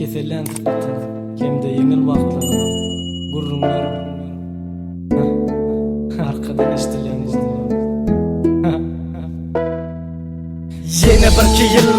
keselendirdi. Kemde yengil wagtlaryma gurrunlar arkadan eştilendirdi. Yine bir yıl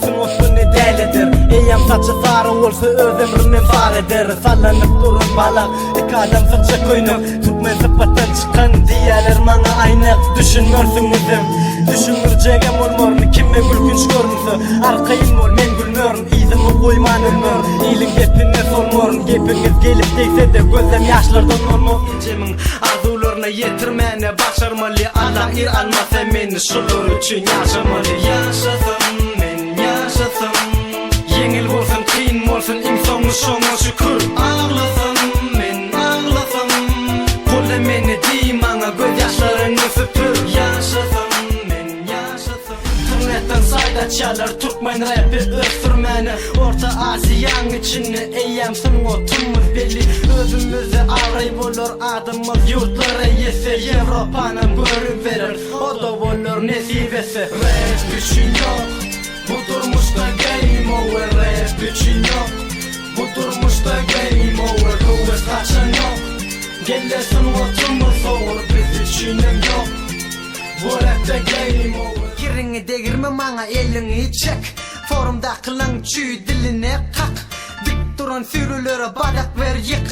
sınıfını delidir. Eyyam saçı sarı olsa öz ömrünü faredir. Sallanıp durun balak adam saçı koynum. Tutmay zıpattan çıkan diyeler bana aynı. Düşünmürsünüzüm düşünürcegem olmorun. Kimme gülgünç görünse arkayım ol men gülmörün. İzimi koyman ölmör. İyilin gepine solmorun. Gepiniz gelip deyse de gözüm yaşlardan olmor. İncemin arzularına yetirmene başarmalı. Allah ir almasa meni şulur üçün yaşamalı. Yaşasın men yaşasın. Yengil bolsun kıyın bolsun imsonu şoňa şükür. Ağlasın men ağlasın. Kolla meni di maňa göz ýaşlaryny süpür. Yaşasın men yaşasın. Turnetten sayda çalar Türkmen rapi ösürmeni. Orta Asya'nın içini eyyamsın o tümüz belli. Özümüzü avray bolur adımız yurtlara yese. Evropa'nın görüp verir o da bolur nesibesi. Rap üçün yok bu durmuşta game over. Rap üçün yok bu durmuşta game over. Kuvvet kaçan yok gelesin oturmuş olur. Biz üçünüm yok bu rapte game over. Kirini degirme maňa elini çek. Forumda kılan çüy diline kak. Dik duran sürülere badak ver yık.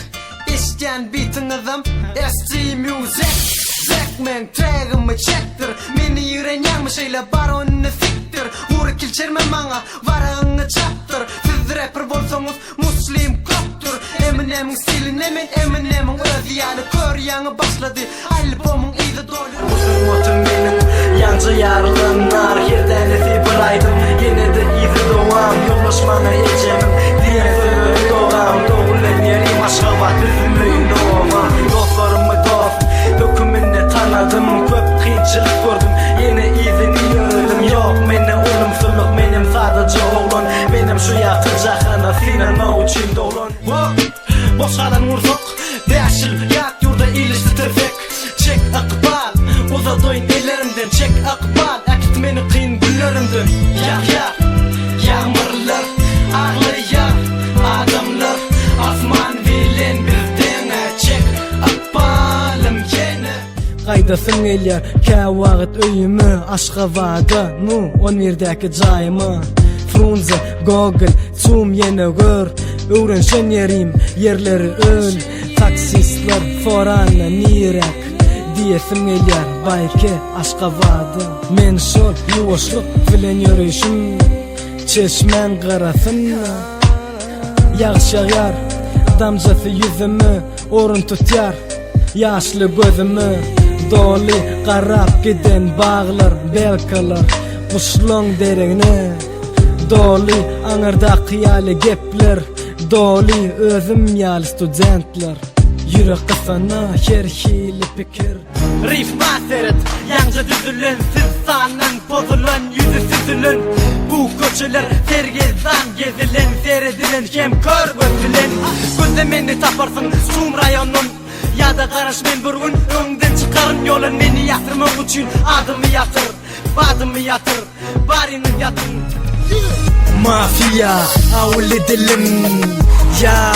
İsteyen beatin adam SG Music. Zekmen trägimi çektir. Meni yürenýärmi şeýle bar onu siktir. Vuru kilçerme maňa varağını çaptır. Siz rapper bolsaňyz muslim koptur. Eminem'in stiline men Eminem'in öz ýaly kör ýaňy başlady. Albomyň izi dolur. Otum menin ýanjy ýarylanynar ýerden esip aýdym. Ýene de izi dowam ýollaşmaňa ejemim. Diýen dowam dowulan ýerim aşgabat üzümüň dowama. Dostlarymy dost dökümini tanıdım. Köp kıyınçılık gördüm. Yine izini gördüm. Yok mene olumsuzluk benim sadece oğlan. Benim şu yakıcakana sinema uçun dolan. Boşadan vursak değişil yak yurda ilişti tefek. Çek akbal uza doyun ellerimden. Çek akbal akit meni kıyın günlerimden. Yak yağmurlar ağlayar adamlar. Asman bilen bizdene. Çek akbalım yine. Gaydasın elýär kä wagt öýümi Aşgabatda nu on ýerdäki jaýymy. Frunze Google zoom ýene gör. Öwrenşen ýerim ýerleri öl. Taksistler forana nirek diýesim elýär baýky Aşgabatda. Men şol ýuwaşlyk bilen ýörüşim çeşmen garasyna. Ýagşaýar damjasy ýüzümi orun tutýar. Yaşlı gözümü doli qarap giden bağlar belkalar. Kuşlong deregne doli aňyrda hyýaly gepler. Doli özüm ýaly studentler. Yürek kısana her hili pikir. Rif maseret ýanjy düzülen siz sanan bozulan yüzü süzülen. Bu köçeler sergezan gezilen seredilen hem kör gözülen. Gözde meni taparsın Sum rayonun. Ya da garaş men bir gün öňden çıkarın yolun. Meni ýatyrmak üçin adımı yatır. Badımı yatır barını yatır. Mafya avli dilim ya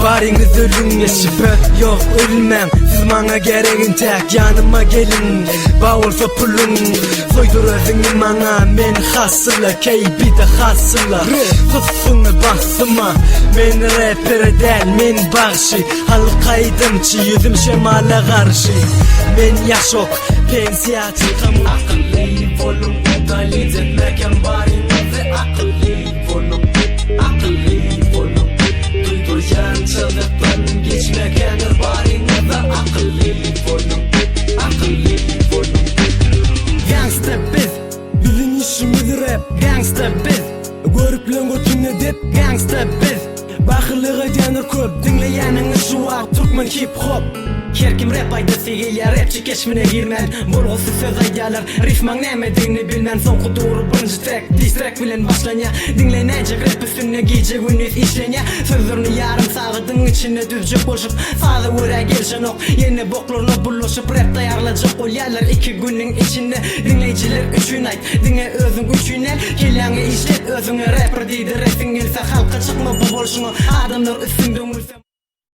bariniz ölün. Şüphe yok ölmem. Siz maňa geregin tek ýanyma gelin. Bawulsa pulun soýdur özüňi maňa. Men hasıla keybi de hasıla. Tutsuňy basyma men rapper del men bagşy. Halkaýdymçy ýüzüm şemala garşy. Men ýaşok pensiýaty akylly bolum. Dalit etmeken barinizi akıllı bolum. Akıllı bolum. Duydur ýançylykdan geçmekendir barinizi akıllı bolum. Akıllı bolum. Gangsta biz bizim işimiz rap. Gangsta biz görüplen götüne dep. Gangsta biz bakırlyga ýanır köp. Dinleýäniňiz şu wagt Türkmen hip hop. Herkim rap aýdasy gelýär, rapçy geçmine girmen. Bolgusy söz aýdýarlar, rifmaň nämedigini bilmän. Soňky dogry birinji track, diss track bilen başlanýar. Dinleýänjek rap üstüne gece gündüz işlenýär. Sözlerini ýarym sagydyň içinde düzjek bolşup sady wöre gelşen ok. Ýene boklaryna bulaşyp rap taýarlajak bolýarlar. 2 günniň içinde dinleýijiler üçün aýt. Diňe özüň üçün el, kelýäňi işlet özüňe rapper diýdi. Raping else halk Sokakka çıkma bu bolşuna adamlar üstünde umulsam